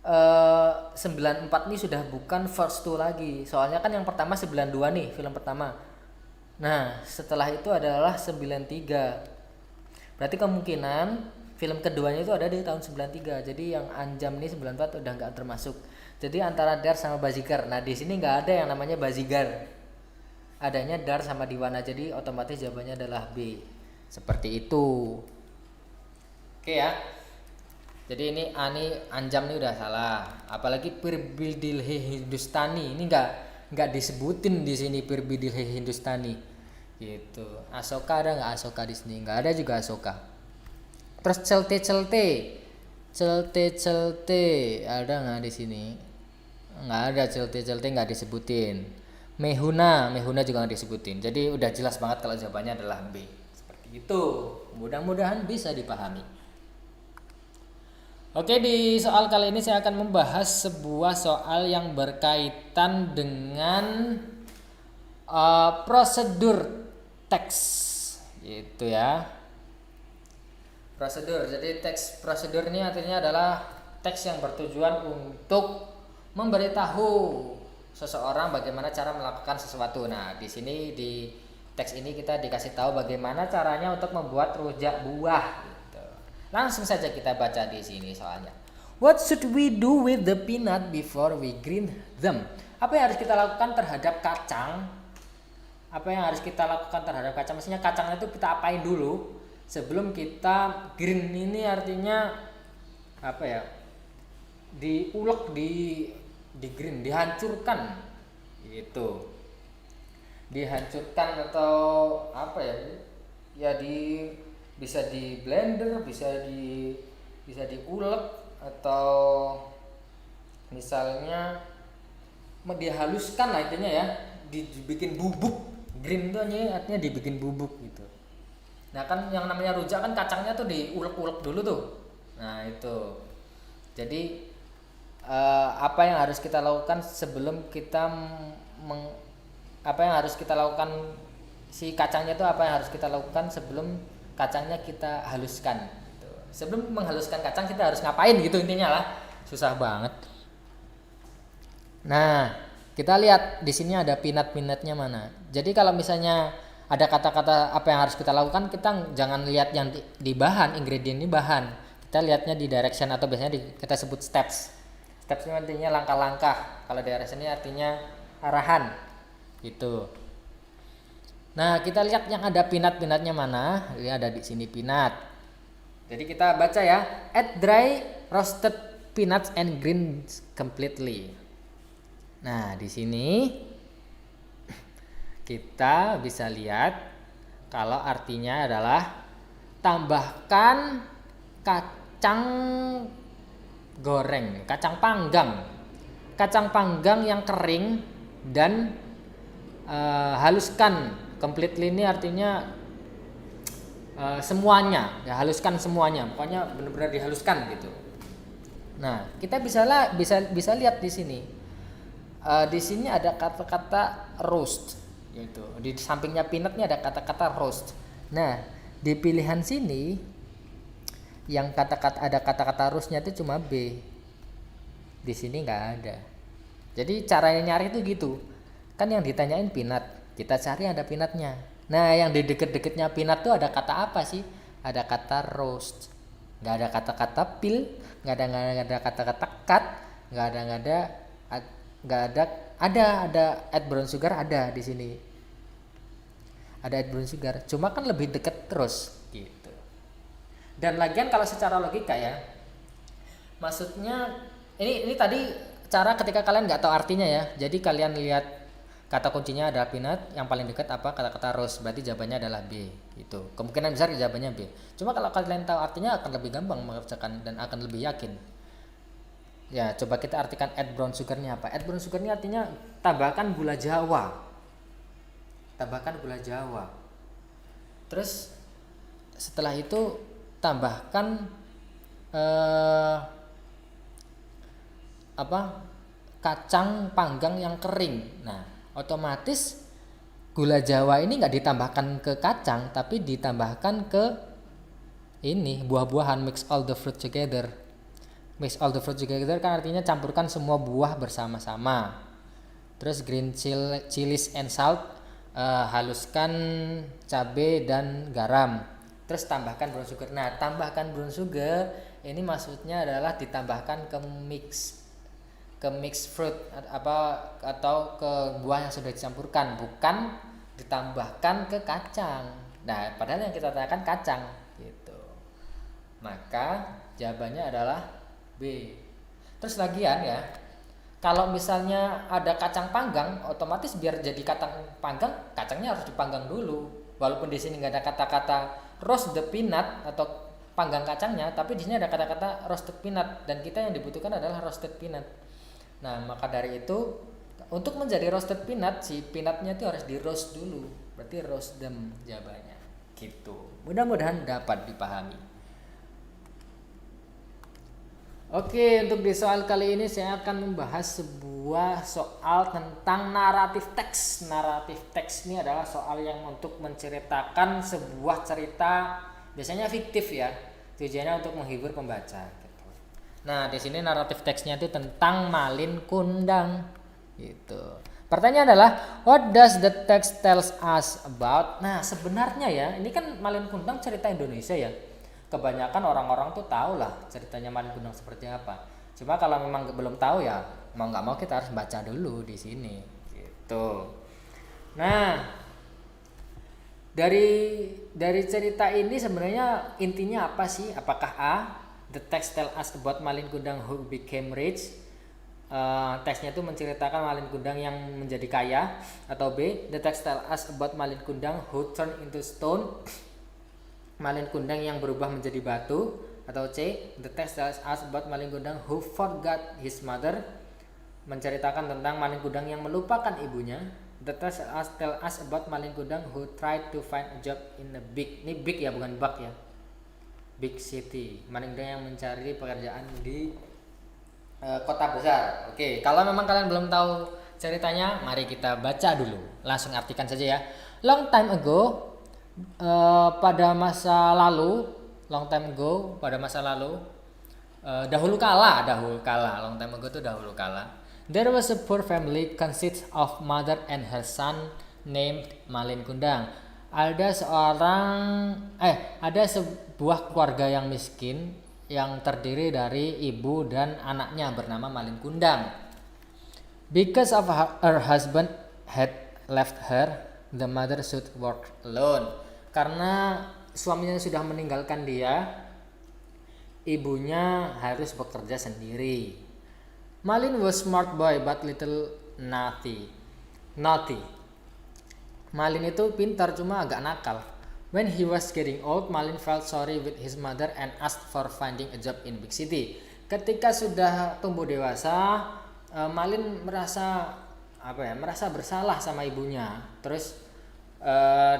94 ini sudah bukan first two lagi. Soalnya kan yang pertama 92 nih, film pertama. Nah, setelah itu adalah 93. Berarti kemungkinan film keduanya itu ada di tahun 93. Jadi yang Anjam ini 94 udah enggak termasuk. Jadi antara Dar sama Bazigar. Nah, di sini enggak ada yang namanya Bazigar. Adanya Dar sama Diwana. Jadi otomatis jawabannya adalah B. Seperti itu. Oke ya. Jadi ini Ani Anjam ini udah salah. Apalagi Pirbidilhe Hindustani ini nggak disebutin di sini Pirbidilhe Hindustani. Gitu. Asoka ada nggak Asoka di sini? Nggak ada juga Asoka. Terus celte ada nggak di sini? Nggak ada celte nggak disebutin. Mehuna juga nggak disebutin. Jadi udah jelas banget kalau jawabannya adalah B. Seperti itu. Mudah-mudahan bisa dipahami. Oke, di soal kali ini saya akan membahas sebuah soal yang berkaitan dengan prosedur teks, gitu ya. Prosedur. Jadi teks prosedur ini artinya adalah teks yang bertujuan untuk memberitahu seseorang bagaimana cara melakukan sesuatu. Nah, di sini di teks ini kita dikasih tahu bagaimana caranya untuk membuat rujak buah. Langsung saja kita baca di sini soalnya. What should we do with the peanut before we grind them? Apa yang harus kita lakukan terhadap kacang? Maksudnya kacangnya itu kita apain dulu sebelum kita grind, ini artinya apa ya? Diulek, di grind, dihancurkan. Gitu. Dihancurkan atau apa ya? Ya bisa di blender, bisa diulek, atau Misalnya dihaluskan lah intinya ya, dibikin bubuk. Green itu artinya dibikin bubuk gitu. Nah kan yang namanya rujak kan kacangnya tuh diulek-ulek dulu tuh. Nah itu. Jadi apa yang harus kita lakukan sebelum kita apa yang harus kita lakukan si kacangnya itu, apa yang harus kita lakukan sebelum kacangnya kita haluskan gitu. Sebelum menghaluskan kacang kita harus ngapain gitu intinya lah. Susah banget. Nah, kita lihat di sini ada peanut-peanutnya mana. Jadi kalau misalnya ada kata-kata apa yang harus kita lakukan, kita jangan lihat yang di bahan, ingredient ini bahan. Kita lihatnya di direction atau biasanya kita sebut steps. Steps ini artinya langkah-langkah. Kalau direction ini artinya arahan. Gitu. Nah, kita lihat yang ada peanut-peanutnya mana. Ini ada di sini peanut. Jadi kita baca ya, add dry roasted peanuts and greens completely. Nah, di sini kita bisa lihat kalau artinya adalah tambahkan kacang goreng, kacang panggang yang kering dan haluskan. Completely ini artinya semuanya, ya haluskan semuanya, pokoknya benar-benar dihaluskan gitu. Nah, kita bisa lihat di sini. Di sini ada kata-kata roast, yaitu di sampingnya peanutnya ada kata-kata roast. Nah, di pilihan sini yang ada kata-kata roastnya itu cuma B. Di sini nggak ada. Jadi caranya nyari itu gitu. Kan yang ditanyain peanut, kita cari ada peanutnya. Nah, yang di deket-deketnya peanut tuh ada kata apa sih? Ada kata roast. Nggak ada kata-kata peel, nggak ada kata-kata cut, nggak ada add brown sugar, ada di sini. Ada add brown sugar, cuma kan lebih deket terus gitu. Dan lagian kalau secara logika ya, maksudnya ini tadi cara ketika kalian nggak tahu artinya ya. Jadi kalian lihat kata kuncinya ada peanut, yang paling dekat apa? Kata-kata roast, berarti jawabannya adalah B gitu. Kemungkinan besar jawabannya B. Cuma kalau kalian tahu artinya akan lebih gampang mengerjakan dan akan lebih yakin. Ya, coba kita artikan add brown sugar-nya apa? Add brown sugar-nya artinya tambahkan gula Jawa. Tambahkan gula Jawa. Terus setelah itu tambahkan kacang panggang yang kering. Nah, otomatis gula Jawa ini nggak ditambahkan ke kacang, tapi ditambahkan ke ini buah-buahan, mix all the fruit together. Mix all the fruit together kan artinya campurkan semua buah bersama-sama. Terus green chilies and salt, haluskan cabai dan garam. Terus tambahkan brown sugar. Nah, tambahkan brown sugar ini maksudnya adalah ditambahkan ke mix fruit atau ke buah yang sudah dicampurkan, bukan ditambahkan ke kacang. Nah, padahal yang kita tanyakan kacang gitu. Maka jawabannya adalah B. Terus lagian ya, kalau misalnya ada kacang panggang, otomatis biar jadi kacang panggang, kacangnya harus dipanggang dulu. Walaupun di sini nggak ada kata-kata roast the peanut atau panggang kacangnya, tapi di sini ada kata-kata roasted peanut dan kita yang dibutuhkan adalah roasted peanut. Nah, maka dari itu untuk menjadi roasted peanut, si peanutnya itu harus di roast dulu. Berarti roast them jawabannya. Gitu. Mudah-mudahan dapat dipahami. Oke, untuk di soal kali ini saya akan membahas sebuah soal tentang naratif teks. Naratif teks ini adalah soal yang untuk menceritakan sebuah cerita, biasanya fiktif ya. Tujuannya untuk menghibur pembaca. Gitu. Nah, di sini naratif teksnya itu tentang Malin Kundang. Gitu. Pertanyaannya adalah, what does the text tells us about? Nah, sebenarnya ya, ini kan Malin Kundang cerita Indonesia ya. Kebanyakan orang-orang tuh tahu lah ceritanya Malin Kundang seperti apa. Cuma kalau memang belum tahu ya mau nggak mau kita harus baca dulu di sini gitu. Nah, dari cerita ini sebenarnya intinya apa sih? Apakah A, the text tell us about Malin Kundang who became rich? Teksnya itu menceritakan Malin Kundang yang menjadi kaya. Atau B, the text tell us about Malin Kundang who turned into stone? Malin Kundang yang berubah menjadi batu. Atau C, the text tells us about maling kundang who forgot his mother, menceritakan tentang maling kundang yang melupakan ibunya. The text tell us about maling kundang who tried to find a job in a big, ini big ya bukan bug ya, big city, maling kundang yang mencari pekerjaan di kota besar. Oke, kalau memang kalian belum tahu ceritanya, mari kita baca dulu, langsung artikan saja ya. Long time ago, pada masa lalu, long time ago, pada masa lalu, dahulu kala, long time ago itu dahulu kala. There was a poor family consists of mother and her son named Malin Kundang. Ada sebuah keluarga yang miskin yang terdiri dari ibu dan anaknya bernama Malin Kundang. Because of her husband had left her, the mother should work alone. Karena suaminya sudah meninggalkan dia, ibunya harus bekerja sendiri. Malin was smart boy but little naughty. Malin itu pintar cuma agak nakal. When he was getting old, Malin felt sorry with his mother and asked for finding a job in big city. Ketika sudah tumbuh dewasa, Malin merasa bersalah sama ibunya. Terus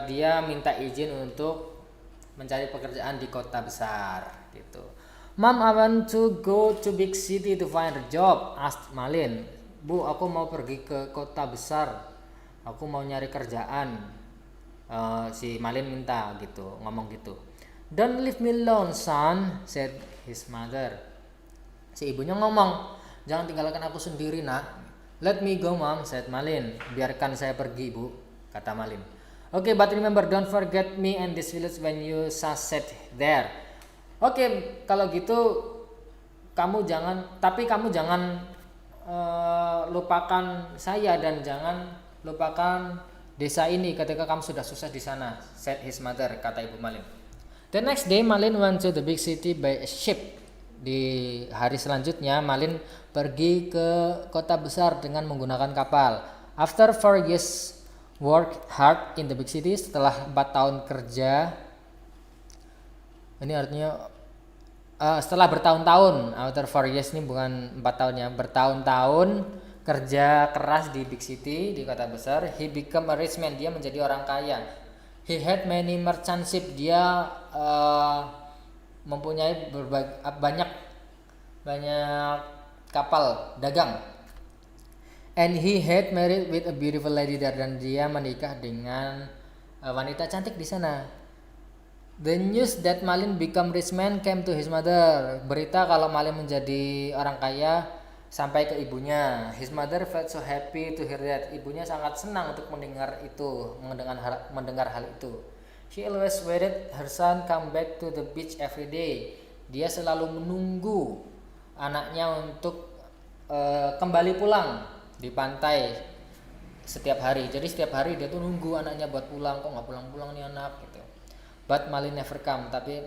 dia minta izin untuk mencari pekerjaan di kota besar gitu. Mom, I want to go to big city to find a job, asked Malin. Bu, aku mau pergi ke kota besar. Aku mau nyari kerjaan. Si Malin minta gitu, ngomong gitu. Don't leave me alone, son, said his mother. Si ibunya ngomong, jangan tinggalkan aku sendiri, nak. Let me go, mom, said Malin. Biarkan saya pergi, bu, kata Malin. Okay, but remember, don't forget me and this village when you sunset there. Oke, kalau gitu kamu jangan lupakan saya dan jangan lupakan desa ini ketika kamu sudah sukses di sana, said his mother, kata ibu Malin. The next day, Malin went to the big city by a ship. Di hari selanjutnya, Malin pergi ke kota besar dengan menggunakan kapal. After 4 years work hard in the big city, setelah 4 tahun kerja, ini artinya setelah bertahun-tahun, after 4 years ini bukan 4 tahun ya, bertahun-tahun kerja keras di big city, di kota besar, he become a rich man, dia menjadi orang kaya. He had many merchant ship, dia mempunyai banyak kapal dagang. And he had married with a beautiful lady there, dan dia menikah dengan wanita cantik di sana. The news that Malin become rich man came to his mother. Berita kalau Malin menjadi orang kaya sampai ke ibunya. His mother felt so happy to hear that. Ibunya sangat senang untuk mendengar hal itu. She always waited her son come back to the beach every day. Dia selalu menunggu anaknya untuk kembali pulang di pantai setiap hari. Jadi setiap hari dia tuh nunggu anaknya buat pulang, kok nggak pulang-pulang nih anak gitu. But Malin never come, tapi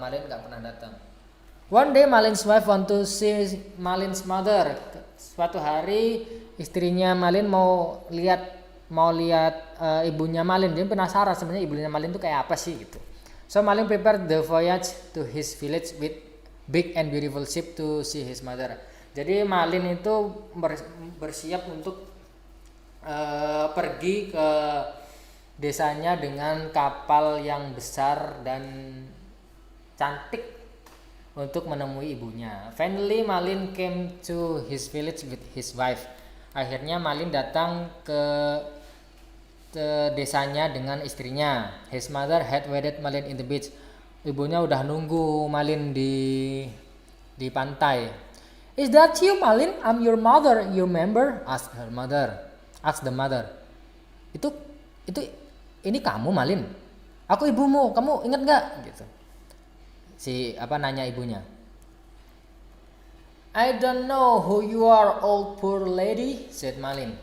Malin nggak pernah datang. One day Malin's wife want to see Malin's mother. Suatu hari istrinya Malin mau lihat ibunya Malin. Dia penasaran sebenarnya ibunya Malin tuh kayak apa sih gitu. So Malin prepared the voyage to his village with big and beautiful ship to see his mother. Jadi Malin itu bersiap untuk pergi ke desanya dengan kapal yang besar dan cantik untuk menemui ibunya. Finally, Malin came to his village with his wife. Akhirnya Malin datang ke desanya dengan istrinya. His mother had waited Malin in the beach. Ibunya udah nunggu Malin di pantai. Is that you, Malin? I'm your mother. You remember? Asked the mother. Ini kamu, Malin? Aku ibumu. Kamu ingat nggak? Gitu. Nanya ibunya. I don't know who you are, old poor lady, said Malin.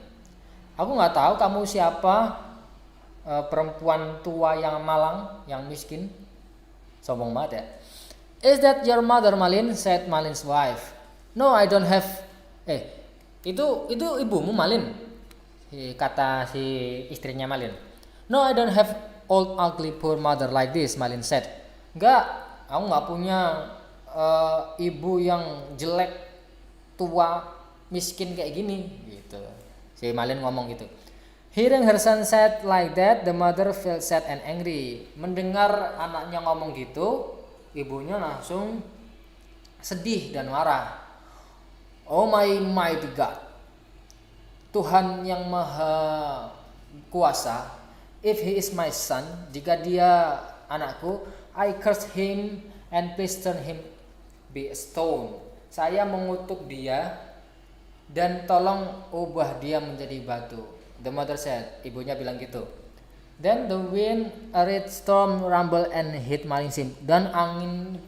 Aku nggak tahu kamu siapa, perempuan tua yang malang, yang miskin. Sombong banget ya. Is that your mother, Malin? Said Malin's wife. No, I don't have. Itu ibumu, Malin? Kata si istrinya Malin. No, I don't have old ugly poor mother like this, Malin said. Enggak, aku nggak punya ibu yang jelek, tua, miskin kayak gini gitu. Si Malin ngomong gitu. Hearing her son said like that, the mother felt sad and angry. Mendengar anaknya ngomong gitu, ibunya langsung sedih dan marah. Oh my mighty God, Tuhan yang maha kuasa, if he is my son, jika dia anakku, I curse him and please turn him be a stone. Saya mengutuk dia dan tolong ubah dia menjadi batu. The mother said, ibunya bilang gitu. Then the wind, a red storm, rumble and hit Malin Sim. Dan angin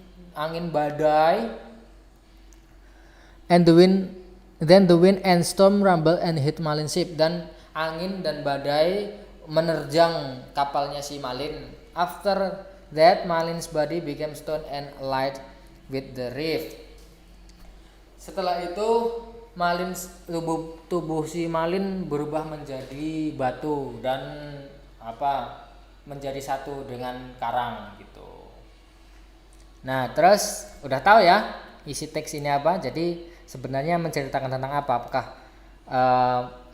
badai, and the wind and storm rumble and hit Malin ship. Dan angin dan badai menerjang kapalnya si Malin. After that, Malin's body became stone and allied with the reef. Setelah itu Malin, tubuh si Malin berubah menjadi batu dan menjadi satu dengan karang gitu. Nah, terus udah tahu ya isi teks ini apa? Jadi sebenarnya menceritakan tentang apa? Apakah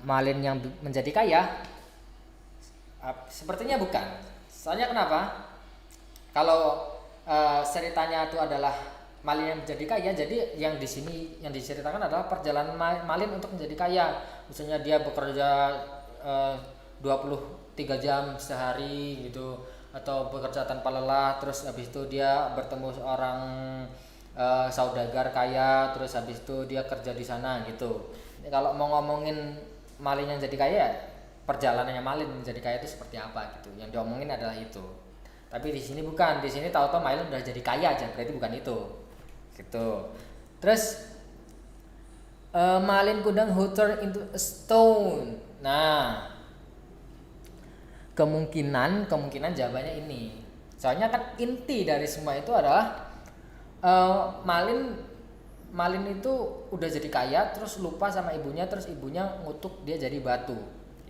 Malin yang menjadi kaya? Sepertinya bukan. Soalnya kenapa? Kalau ceritanya itu adalah Malin yang menjadi kaya, jadi yang di sini yang diceritakan adalah perjalanan Malin untuk menjadi kaya. Misalnya dia bekerja 23 jam sehari gitu, atau bekerja tanpa lelah, terus habis itu dia bertemu seorang saudagar kaya, terus habis itu dia kerja di sana gitu. Kalau mau ngomongin Malin yang jadi kaya, perjalanannya Malin menjadi kaya itu seperti apa gitu. Yang diomongin adalah itu. Tapi di sini bukan, di sini tahu-tahu Malin udah jadi kaya aja, berarti bukan itu. Gitu. Terus Malin kundang who turned into a stone. Nah, kemungkinan jawabannya ini. Soalnya kan inti dari semua itu adalah Malin itu udah jadi kaya, terus lupa sama ibunya, terus ibunya ngutuk dia jadi batu.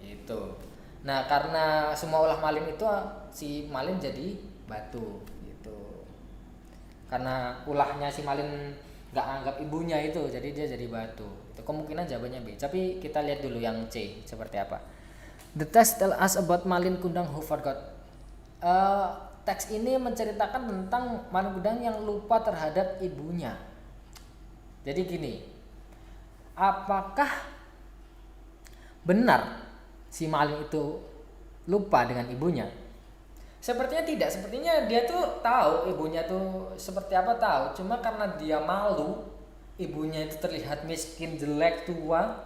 Gitu. Nah, karena semua ulah Malin itu si Malin jadi batu. Karena ulahnya si Malin nggak anggap ibunya itu, jadi dia jadi batu. Itu kemungkinan jawabannya B. Tapi kita lihat dulu yang C seperti apa. The text tell us about Malin Kundang who forgot. Teks ini menceritakan tentang Malin Kundang yang lupa terhadap ibunya. Jadi gini, apakah benar si Malin itu lupa dengan ibunya? Sepertinya tidak, sepertinya dia tuh tahu ibunya tuh seperti apa, tahu. Cuma karena dia malu, ibunya itu terlihat miskin, jelek, tua,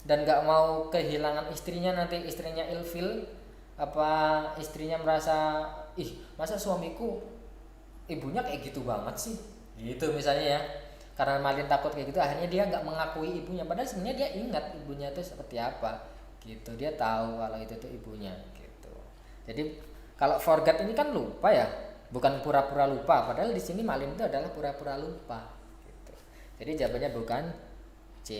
dan gak mau kehilangan istrinya, nanti istrinya ilfil, istrinya merasa, masa suamiku ibunya kayak gitu banget sih, gitu misalnya ya. Karena Malin takut kayak gitu, akhirnya dia gak mengakui ibunya, padahal sebenarnya dia ingat ibunya itu seperti apa, gitu. Dia tahu kalau itu tuh ibunya, gitu. Jadi kalau forget ini kan lupa ya, bukan pura-pura lupa. Padahal di sini Malin itu adalah pura-pura lupa. Gitu. Jadi jawabannya bukan C.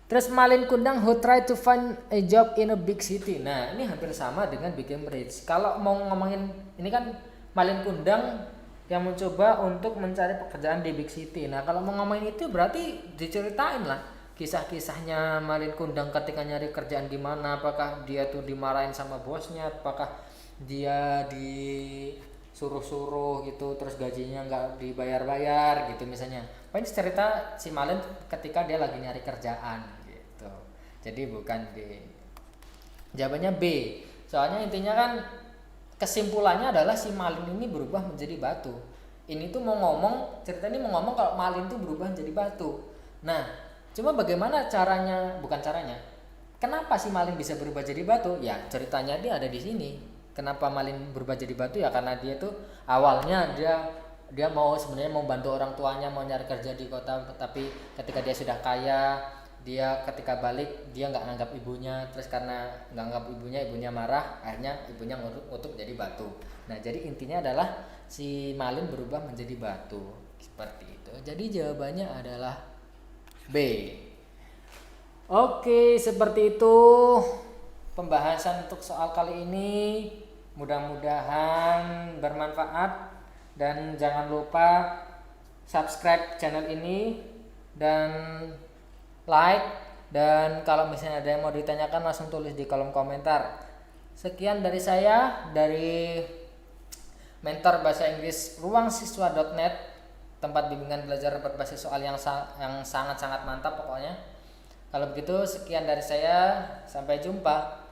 Terus Malin Kundang who try to find a job in a big city. Nah, ini hampir sama dengan become rich. Kalau mau ngomongin ini kan Malin Kundang yang mencoba untuk mencari pekerjaan di big city. Nah, kalau mau ngomongin itu berarti diceritain lah kisah-kisahnya Malin Kundang ketika nyari kerjaan di mana, apakah dia tuh dimarahin sama bosnya, apakah dia disuruh-suruh gitu, terus gajinya nggak dibayar-bayar gitu misalnya. Ini cerita si Malin ketika dia lagi nyari kerjaan gitu. Jadi bukan D. Jawabannya B. Soalnya intinya kan kesimpulannya adalah si Malin ini berubah menjadi batu. Ini tuh cerita ini mau ngomong kalau Malin tuh berubah menjadi batu. Nah, cuma bagaimana kenapa si Malin bisa berubah jadi batu? Ya ceritanya dia ada di sini. Kenapa Malin berubah jadi batu? Ya karena dia tuh awalnya dia sebenarnya mau bantu orang tuanya, mau nyari kerja di kota, tapi ketika dia sudah kaya, dia ketika balik dia nggak nganggap ibunya, terus karena nggak nganggap ibunya marah, akhirnya ibunya ngutuk jadi batu. Nah, jadi intinya adalah si Malin berubah menjadi batu seperti itu. Jadi jawabannya adalah B. Oke, seperti itu pembahasan untuk soal kali ini. Mudah-mudahan bermanfaat dan jangan lupa subscribe channel ini dan like, dan kalau misalnya ada yang mau ditanyakan langsung tulis di kolom komentar. Sekian dari saya, dari mentor bahasa Inggris ruangsiswa.net, tempat bimbingan belajar berbasis soal yang sangat-sangat mantap pokoknya. Kalau begitu sekian dari saya, sampai jumpa.